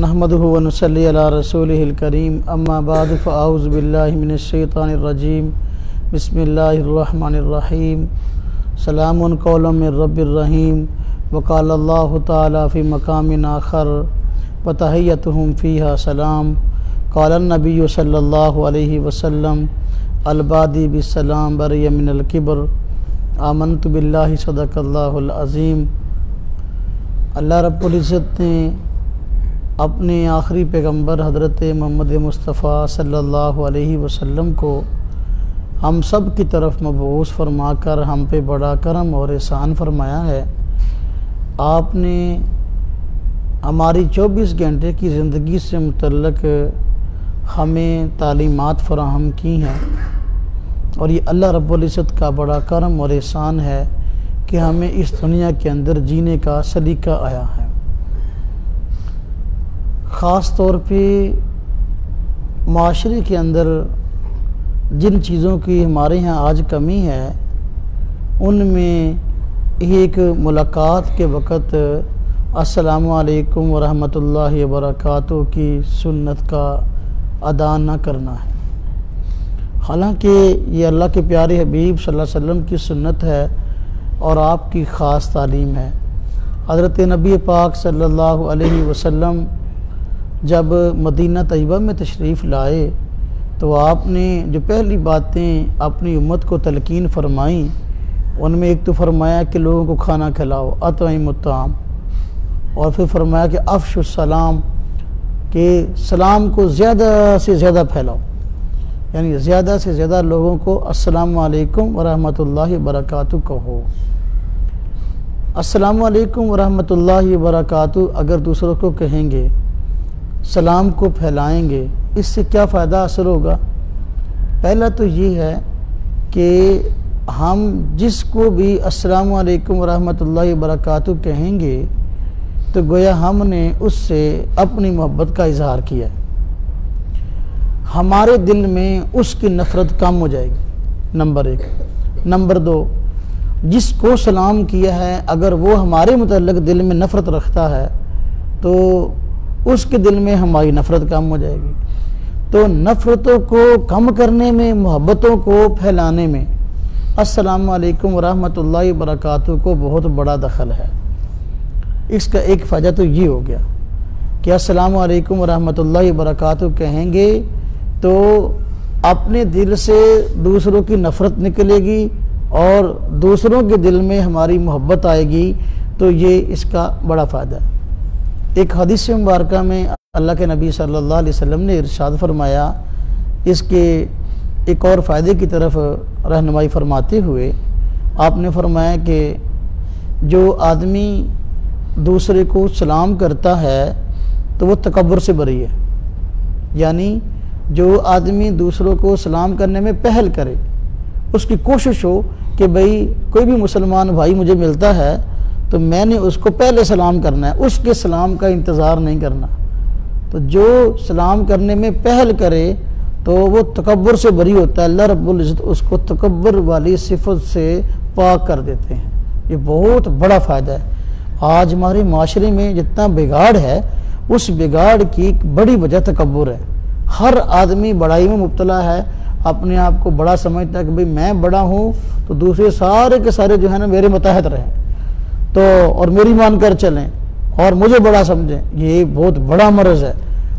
نحمده ونصلي على رسوله الكريم اما بعد فاعوذ بالله من الشيطان الرجيم بسم الله الرحمن الرحيم سلام قولا من رب الرحيم وقال الله تعالى في مقام آخر وتحيتهم فيها سلام قال النبي صلى الله عليه وسلم البادی بالسلام بری من الکبر آمنت باللہ صدق اللہ العظیم۔ اللہ رب العزت نے اپنے آخری پیغمبر حضرت محمد مصطفیٰ صلی اللہ علیہ وسلم کو ہم سب کی طرف مبعوث فرما کر ہم پہ بڑا کرم اور احسان فرمایا ہے۔ آپ نے ہماری 24 گھنٹے کی زندگی سے متعلق ہمیں تعلیمات فراہم کی ہیں، اور یہ اللہ رب العزت کا بڑا کرم اور احسان ہے کہ ہمیں اس دنیا کے اندر جینے کا سلیقہ آیا ہے۔ خاص طور پہ معاشرے کے اندر جن چیزوں کی ہمارے ہاں آج کمی ہے، ان میں ایک ملاقات کے وقت السلام علیکم ورحمۃ اللہ وبرکاتہ کی سنت کا ادا نہ کرنا ہے۔ حالانکہ یہ اللہ کے پیارے حبیب صلی اللہ علیہ وسلم کی سنت ہے اور آپ کی خاص تعلیم ہے۔ حضرت نبی پاک صلی اللہ علیہ وسلم جب مدینہ طیبہ میں تشریف لائے تو آپ نے جو پہلی باتیں اپنی امت کو تلقین فرمائیں، ان میں ایک تو فرمایا کہ لوگوں کو کھانا کھلاؤ، اطعموا الطعام، اور پھر فرمایا کہ افشوا السلام، کہ سلام کو زیادہ سے زیادہ پھیلاؤ، یعنی زیادہ سے زیادہ لوگوں کو السلام علیکم ورحمۃ اللہ وبرکاتہ کہو۔ السلام علیکم ورحمۃ اللہ وبرکاتہ اگر دوسروں کو کہیں گے، سلام کو پھیلائیں گے، اس سے کیا فائدہ حاصل ہوگا؟ پہلا تو یہ ہے کہ ہم جس کو بھی السلام علیکم ورحمۃ اللہ وبرکاتہ کہیں گے تو گویا ہم نے اس سے اپنی محبت کا اظہار کیا ہے، ہمارے دل میں اس کی نفرت کم ہو جائے گی، نمبر 1۔ نمبر 2، جس کو سلام کیا ہے اگر وہ ہمارے متعلق دل میں نفرت رکھتا ہے تو اس کے دل میں ہماری نفرت کم ہو جائے گی۔ تو نفرتوں کو کم کرنے میں، محبتوں کو پھیلانے میں السلام علیکم ورحمۃ اللہ وبرکاتہ کو بہت بڑا دخل ہے۔ اس کا ایک فائدہ تو یہ ہو گیا کہ السلام علیکم ورحمۃ اللہ وبرکاتہ کہیں گے تو اپنے دل سے دوسروں کی نفرت نکلے گی اور دوسروں کے دل میں ہماری محبت آئے گی، تو یہ اس کا بڑا فائدہ ہے۔ ایک حدیث مبارکہ میں اللہ کے نبی صلی اللہ علیہ وسلم نے ارشاد فرمایا، اس کے ایک اور فائدے کی طرف رہنمائی فرماتے ہوئے آپ نے فرمایا کہ جو آدمی دوسرے کو سلام کرتا ہے تو وہ تکبر سے بری ہے، یعنی جو آدمی دوسروں کو سلام کرنے میں پہل کرے، اس کی کوشش ہو کہ بھئی کوئی بھی مسلمان بھائی مجھے ملتا ہے تو میں نے اس کو پہلے سلام کرنا ہے، اس کے سلام کا انتظار نہیں کرنا۔ تو جو سلام کرنے میں پہل کرے تو وہ تکبر سے بری ہوتا ہے، اللہ رب العزت اس کو تکبر والی صفت سے پاک کر دیتے ہیں۔ یہ بہت بڑا فائدہ ہے۔ آج ہمارے معاشرے میں جتنا بگاڑ ہے، اس بگاڑ کی بڑی وجہ تکبر ہے۔ ہر آدمی بڑائی میں مبتلا ہے، اپنے آپ کو بڑا سمجھتا ہے کہ بھئی میں بڑا ہوں تو دوسرے سارے کے سارے جو ہے نا میرے متحد رہیں تو اور میری مان کر چلیں اور مجھے بڑا سمجھیں۔ یہ بہت بڑا مرض ہے،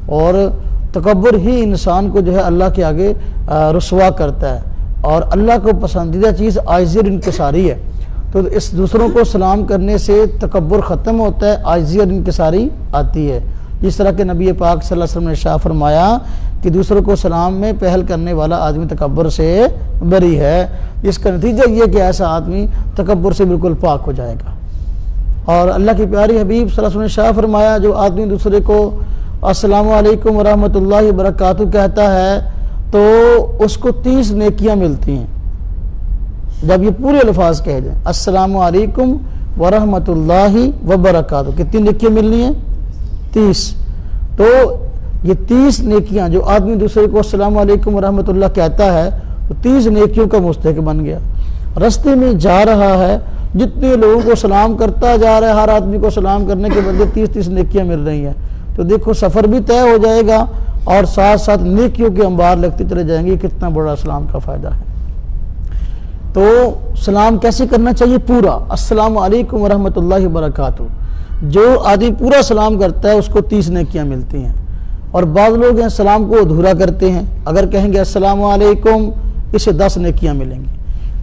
اور تکبر ہی انسان کو جو ہے اللہ کے آگے رسوا کرتا ہے، اور اللہ کو پسندیدہ چیز عاجزی اور انکساری ہے۔ تو اس دوسروں کو سلام کرنے سے تکبر ختم ہوتا ہے، عاجزی اور انکساری آتی ہے۔ جس طرح کہ نبی پاک صلی اللہ علیہ وسلم نے ارشاد فرمایا کہ دوسروں کو سلام میں پہل کرنے والا آدمی تکبر سے بری ہے۔ اس کا نتیجہ یہ کہ ایسا آدمی تکبر سے بالکل پاک ہو جائے گا۔ اور اللہ کے پیارے حبیب صلی اللہ علیہ وسلم نے ارشاد فرمایا، جو آدمی دوسرے کو السلام علیکم ورحمۃ اللہ وبرکاتہ کہتا ہے تو اس کو 30 نیکیاں ملتی ہیں۔ جب یہ پورے الفاظ کہہ جائیں السلام علیکم ورحمۃ اللہ وبرکاتہ، کتنی نیکیاں ملنی ہیں؟ 30۔ تو یہ 30 نیکیاں جو آدمی دوسرے کو السلام علیکم ورحمۃ اللہ کہتا ہے وہ 30 نیکیوں کا مستحق بن گیا۔ رستے میں جا رہا ہے، جتنے لوگوں کو سلام کرتا جا رہا ہے، ہر آدمی کو سلام کرنے کے بدلے 30 نیکیاں مل رہی ہیں۔ تو دیکھو سفر بھی طے ہو جائے گا اور ساتھ ساتھ نیکیوں کے انبار لگتے چلے جائیں گے. کتنا بڑا اسلام کا فائدہ ہے. تو سلام کیسے کرنا چاہیے؟ پورا. السلام علیکم ورحمۃ اللہ وبرکاتہ. جو آدمی پورا سلام کرتا ہے اس کو 30 نیکیاں ملتی ہیں. اور بعض لوگ ہیں سلام کو ادھورا کرتے ہیں. اگر کہیں گے السلام علیکم اس سے 10 نیکیاں ملیں گی.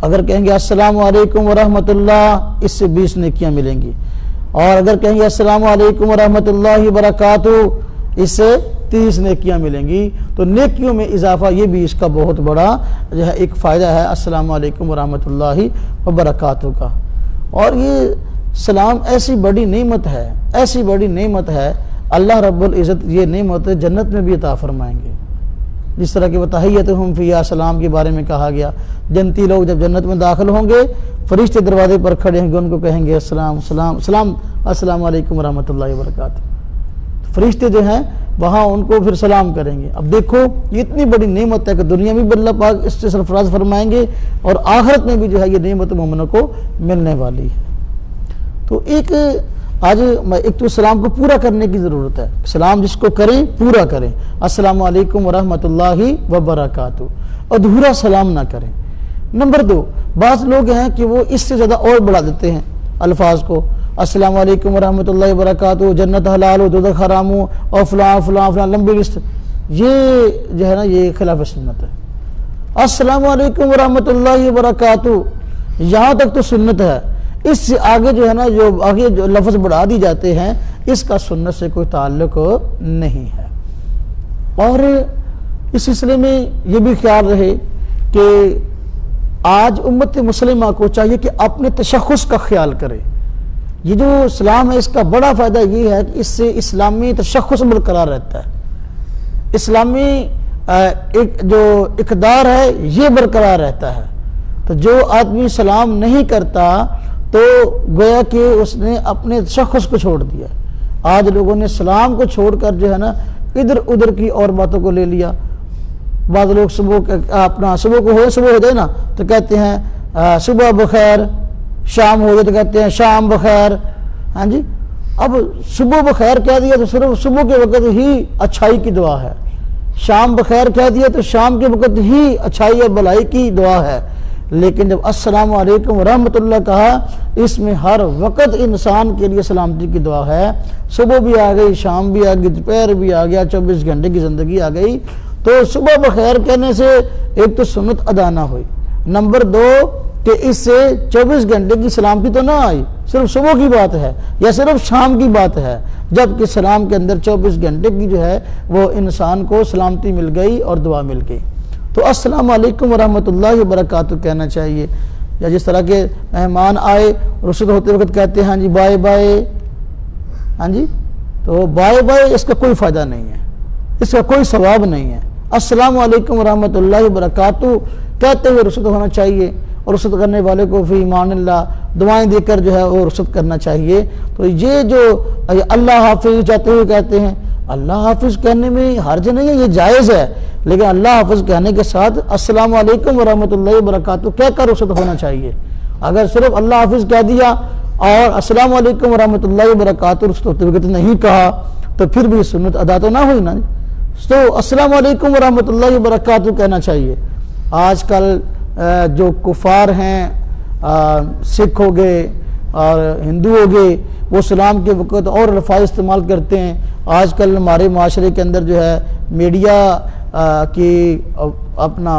اگر کہیں گے السلام علیکم ورحمۃ اللہ اس سے 20 نیکیاں ملیں گی. اور اگر کہیں گے السلام علیکم ورحمۃ اللہ وبرکاتہ اس سے 30 نیکیاں ملیں گی. تو نیکیوں میں اضافہ یہ بھی اس کا بہت بڑا جو ہے ایک فائدہ ہے السلام علیکم ورحمۃ اللہ وبرکاتہ کا. اور یہ سلام ایسی بڑی نعمت ہے، ایسی بڑی نعمت ہے، اللہ رب العزت یہ نعمت جنت میں بھی عطا فرمائیں گے. جس طرح کہ وتحیتہم فیہا سلام کے بارے میں کہا گیا. جنتی لوگ جب جنت میں داخل ہوں گے فرشتے دروازے پر کھڑے ہوں گے، ان کو کہیں گے السلام سلام سلام السلام علیکم ورحمۃ اللہ وبرکاتہ. فرشتے جو ہیں وہاں ان کو پھر سلام کریں گے. اب دیکھو یہ اتنی بڑی نعمت ہے کہ دنیا میں بھی اللہ پاک اس سے سرفراز فرمائیں گے اور آخرت میں بھی جو ہے یہ نعمت مومنوں کو ملنے والی ہے. تو ایک تو سلام کو پورا کرنے کی ضرورت ہے. سلام جس کو کریں پورا کریں. السلام علیکم ورحمۃ اللہ وبرکاتہ. ادھورا سلام نہ کریں. نمبر 2، بعض لوگ ہیں کہ وہ اس سے زیادہ اور بڑھا دیتے ہیں الفاظ کو. السلام علیکم ورحمۃ اللہ وبرکاتہ، جنت حلال ہو دوزخ حرام ہو اور فلاں فلاں فلاں لمبی لسٹ. یہ جو ہے نا یہ خلاف سنت ہے. السلام علیکم ورحمۃ اللہ وبرکاتہ یہاں تک تو سنت ہے. اس سے آگے جو ہے نا جو آگے جو لفظ بڑھا دی جاتے ہیں اس کا سنت سے کوئی تعلق نہیں ہے. اور اس سلسلے میں یہ بھی خیال رہے کہ آج امت مسلمہ کو چاہیے کہ اپنے تشخص کا خیال کرے. یہ جو اسلام ہے اس کا بڑا فائدہ یہ ہے کہ اس سے اسلامی تشخص برقرار رہتا ہے. اسلامی جو اقدار ہے یہ برقرار رہتا ہے. تو جو آدمی سلام نہیں کرتا تو گویا کہ اس نے اپنے تشخص کو چھوڑ دیا. آج لوگوں نے سلام کو چھوڑ کر جو ہے نا ادھر ادھر کی اور باتوں کو لے لیا. بعض لوگ صبح کو ہو جائے نا تو کہتے ہیں صبح بخیر، شام ہو جائے تو کہتے ہیں شام بخیر. ہاں جی، اب صبح بخیر کہہ دیا تو صرف صبح کے وقت ہی اچھائی کی دعا ہے. شام بخیر کہہ دیا تو شام کے وقت ہی اچھائی اور بھلائی کی دعا ہے. لیکن جب السلام علیکم ورحمۃ اللہ کہا اس میں ہر وقت انسان کے لیے سلامتی کی دعا ہے. صبح بھی آ گئی، شام بھی آ گئی، دوپہر بھی آ گیا، 24 گھنٹے کی زندگی آ گئی. تو صبح بخیر کہنے سے ایک تو سنت ادا نہ ہوئی. نمبر 2 کہ اس سے 24 گھنٹے کی سلامتی تو نہ آئی، صرف صبح کی بات ہے یا صرف شام کی بات ہے، جبکہ سلام کے اندر 24 گھنٹے کی جو ہے وہ انسان کو سلامتی مل گئی اور دعا مل گئی. تو السلام علیکم ورحمۃ اللہ وبرکاتہ کہنا چاہیے. یا جس طرح کے مہمان آئے رخصت ہوتے وقت کہتے ہیں ہاں جی بائے بائے. ہاں جی، تو بائے بائے اس کا کوئی فائدہ نہیں ہے، اس کا کوئی ثواب نہیں ہے. السلام علیکم ورحمۃ اللہ وبرکاتہ کہتے ہوئے رخصت ہونا چاہیے اور رخصت کرنے والے کو فی امان اللہ دعائیں دے کر جو ہے وہ رخصت کرنا چاہیے. تو یہ جو اللہ حافظ چاہتے ہوئے کہتے ہیں، اللہ حافظ کہنے میں حرج نہیں ہے، یہ جائز ہے. لیکن اللہ حافظ کہنے کے ساتھ السلام علیکم ورحمۃ اللہ وبرکاتہ کہہ کر رخصت ہونا چاہیے. اگر صرف اللہ حافظ کہہ دیا اور السلام علیکم ورحمۃ اللہ وبرکاتہ رخصت ہوتے وقت نہیں کہا تو پھر بھی سنت ادا تو نہ ہوئی نا. تو السلام علیکم ورحمۃ اللہ وبرکاتہ کہنا چاہیے. آج کل جو کفار ہیں، سکھ ہو گئے اور ہندو ہو گئے، وہ سلام کے وقت اور الفاظ استعمال کرتے ہیں. آج کل ہمارے معاشرے کے اندر جو ہے میڈیا کی اپنا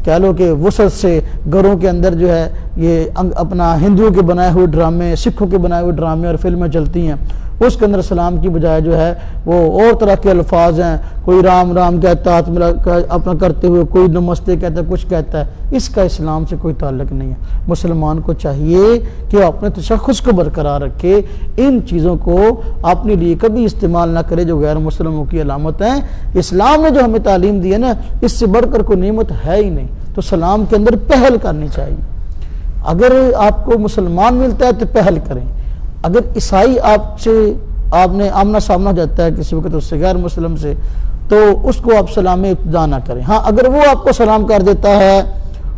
کہہ لو کہ وسعت سے گھروں کے اندر جو ہے یہ اپنا ہندوؤں کے بنائے ہوئے ڈرامے، سکھوں کے بنائے ہوئے ڈرامے اور فلمیں چلتی ہیں. اس کے اندر سلام کی بجائے جو ہے وہ اور طرح کے الفاظ ہیں. کوئی رام رام کہتا ہے ہاتھ ملا اپنا کرتے ہوئے، کوئی نمستے کہتا ہے، کچھ کہتا ہے. اس کا اسلام سے کوئی تعلق نہیں ہے. مسلمان کو چاہیے کہ وہ اپنے تشخص کو برقرار رکھے، ان چیزوں کو اپنے لیے کبھی استعمال نہ کرے جو غیر مسلموں کی علامت ہیں. اسلام نے جو ہمیں تعلیم دی ہے نا، اس سے بڑھ کر کوئی نعمت ہے ہی نہیں. تو سلام کے اندر پہل کرنی چاہیے. اگر آپ کو مسلمان ملتا ہے تو پہل کریں. اگر عیسائی آپ نے آمنا سامنا جاتا ہے کسی وقت اس سے غیر مسلم سے، تو اس کو آپ سلام ابتدا نہ کریں. ہاں اگر وہ آپ کو سلام کر دیتا ہے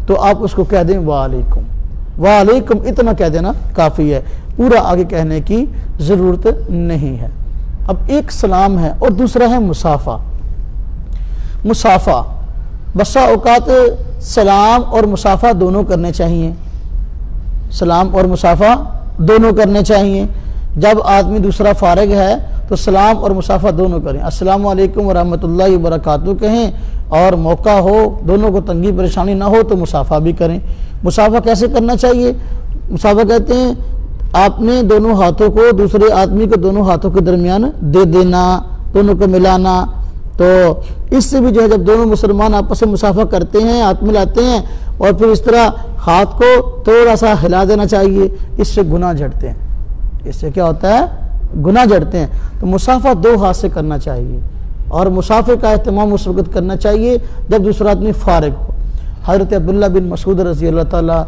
تو آپ اس کو کہہ دیں وعلیکم، وعلیکم اتنا کہہ دینا کافی ہے، پورا آگے کہنے کی ضرورت نہیں ہے. اب ایک سلام ہے اور دوسرا ہے مسافہ۔ مسافہ بسا اوقات سلام اور مسافہ دونوں کرنے چاہیے، سلام اور مسافہ دونوں کرنے چاہیے۔ جب آدمی دوسرا فارغ ہے تو سلام اور مسافہ دونوں کریں، السلام علیکم ورحمۃ اللہ وبرکاتہ کہیں، اور موقع ہو دونوں کو تنگی پریشانی نہ ہو تو مسافہ بھی کریں۔ مسافہ کیسے کرنا چاہیے؟ مسافہ کہتے ہیں آپ نے دونوں ہاتھوں کو دوسرے آدمی کو دونوں ہاتھوں کے درمیان دے دینا، دونوں کو ملانا۔ تو اس سے بھی جو ہے جب دونوں مسلمان آپس میں مسافہ کرتے ہیں، ہاتھ ملاتے ہیں اور پھر اس طرح ہاتھ کو تھوڑا سا ہلا دینا چاہیے، اس سے گناہ جھڑتے ہیں۔ اس سے کیا ہوتا ہے؟ گناہ جھڑتے ہیں۔ تو مسافہ دو ہاتھ سے کرنا چاہیے، اور مسافے کا اہتمام اس وقت کرنا چاہیے جب دوسرا آدمی فارغ ہو۔ حضرت عبداللہ بن مسعود رضی اللہ تعالیٰ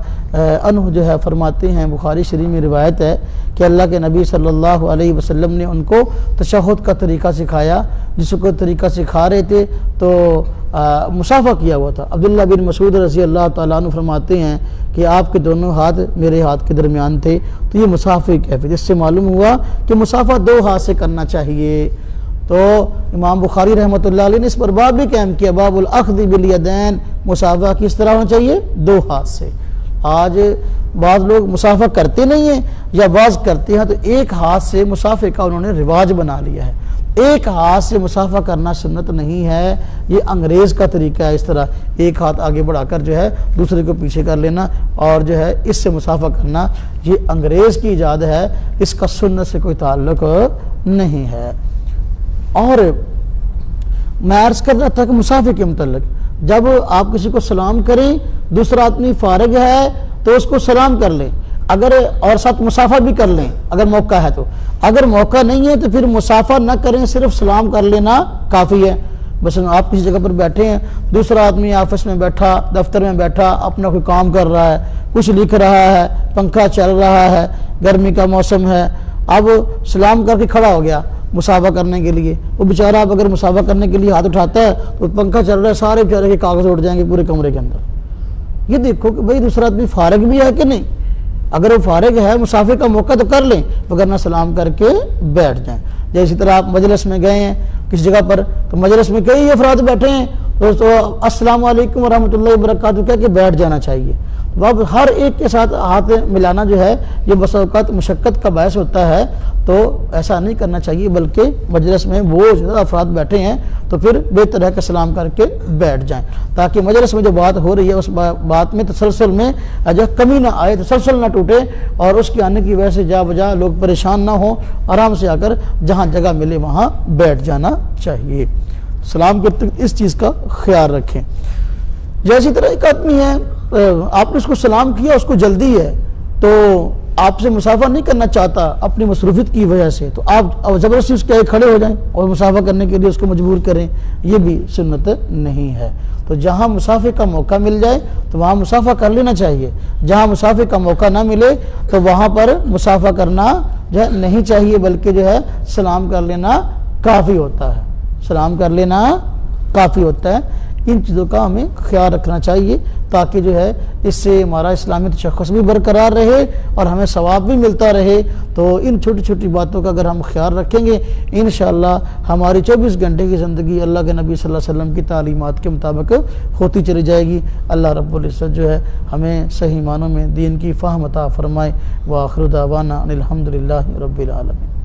عنہ جو ہے فرماتے ہیں، بخاری شریف میں روایت ہے کہ اللہ کے نبی صلی اللہ علیہ وسلم نے ان کو تشہد کا طریقہ سکھایا، جس کو طریقہ سکھا رہے تھے تو مسافہ کیا ہوا تھا۔ عبداللہ بن مسعود رضی اللہ تعالیٰ عنہ فرماتے ہیں کہ آپ کے دونوں ہاتھ میرے ہاتھ کے درمیان تھے، تو یہ مسافہ کی کیفیت، اس سے معلوم ہوا کہ مسافہ دو ہاتھ سے کرنا چاہیے۔ تو امام بخاری رحمۃ اللہ علیہ نے اس پر باب بھی قائم کیا، باب الاخذ بالیدین، مسافہ کس طرح ہونا چاہیے؟ دو ہاتھ سے۔ آج بعض لوگ مسافہ کرتے نہیں ہیں یا بعض کرتے ہیں تو ایک ہاتھ سے مسافے کا انہوں نے رواج بنا لیا ہے۔ ایک ہاتھ سے مسافہ کرنا سنت نہیں ہے، یہ انگریز کا طریقہ ہے۔ اس طرح ایک ہاتھ آگے بڑھا کر جو ہے دوسرے کو پیچھے کر لینا اور جو ہے اس سے مسافہ کرنا، یہ انگریز کی ایجاد ہے، اس کا سنت سے کوئی تعلق نہیں ہے۔ اور میں عرض کر رہا تھا کہ مسافے کے متعلق جب آپ کسی کو سلام کریں، دوسرا آدمی فارغ ہے تو اس کو سلام کر لیں، اگر اور ساتھ مسافہ بھی کر لیں اگر موقع ہے تو۔ اگر موقع نہیں ہے تو پھر مسافہ نہ کریں، صرف سلام کر لینا کافی ہے۔ بس آپ کسی جگہ پر بیٹھے ہیں، دوسرا آدمی آفس میں بیٹھا، دفتر میں بیٹھا، اپنا کوئی کام کر رہا ہے، کچھ لکھ رہا ہے، پنکھا چل رہا ہے، گرمی کا موسم ہے، اب سلام کر کے کھڑا ہو گیا مسافہ کرنے کے لیے، وہ بیچارہ اب اگر مسافہ کرنے کے لیے ہاتھ اٹھاتا ہے تو پنکھا چل رہا ہے، سارے بیچارے کے کاغذ اٹھ جائیں گے پورے کمرے کے اندر۔ یہ دیکھو کہ بھئی دوسرا آدمی فارغ بھی ہے کہ نہیں، اگر وہ فارغ ہے مسافے کا موقع تو کر لیں، وگرنہ سلام کر کے بیٹھ جائیں۔ جیسے طرح آپ مجلس میں گئے ہیں کسی جگہ پر، تو مجلس میں کئی افراد بیٹھے ہیں تو السلام علیکم ورحمۃ اللہ وبرکاتہ کہہ کے بیٹھ جانا چاہیے۔ اب ہر ایک کے ساتھ ہاتھ ملانا جو ہے یہ بس اوقات مشقت کا باعث ہوتا ہے، تو ایسا نہیں کرنا چاہیے، بلکہ مجلس میں وہ زیادہ افراد بیٹھے ہیں تو پھر بہتر ہے کہ سلام کر کے بیٹھ جائیں، تاکہ مجلس میں جو بات ہو رہی ہے اس بات میں تسلسل میں جو کمی نہ آئے، تسلسل نہ ٹوٹے، اور اس کے آنے کی وجہ سے جا بجا لوگ پریشان نہ ہوں، آرام سے آ کر جہاں جگہ ملے وہاں بیٹھ جانا چاہیے۔ سلام کرتے اس چیز کا خیال رکھیں۔ جیسی طرح ایک آدمی ہے، آپ نے اس کو سلام کیا، اس کو جلدی ہے تو آپ سے مسافہ نہیں کرنا چاہتا اپنی مصروفیت کی وجہ سے، تو آپ زبردستی اس کے آگے کھڑے ہو جائیں اور مسافہ کرنے کے لیے اس کو مجبور کریں، یہ بھی سنت نہیں ہے۔ تو جہاں مسافے کا موقع مل جائے تو وہاں مسافہ کر لینا چاہیے، جہاں مسافے کا موقع نہ ملے تو وہاں پر مسافہ کرنا جو ہے نہیں چاہیے، بلکہ جو ہے سلام کر لینا کافی ہوتا ہے، سلام کر لینا کافی ہوتا ہے۔ ان چیزوں کا ہمیں خیال رکھنا چاہیے تاکہ جو ہے اس سے ہمارا اسلامی تشخص بھی برقرار رہے اور ہمیں ثواب بھی ملتا رہے۔ تو ان چھوٹی چھوٹی باتوں کا اگر ہم خیال رکھیں گے، انشاءاللہ ہماری 24 گھنٹے کی زندگی اللہ کے نبی صلی اللہ علیہ وسلم کی تعلیمات کے مطابق ہوتی چلی جائے گی۔ اللہ رب العزت جو ہے ہمیں صحیح معنوں میں دین کی فہم عطا فرمائے۔ وآخر دعوانا ان الحمدللہ رب العالمین۔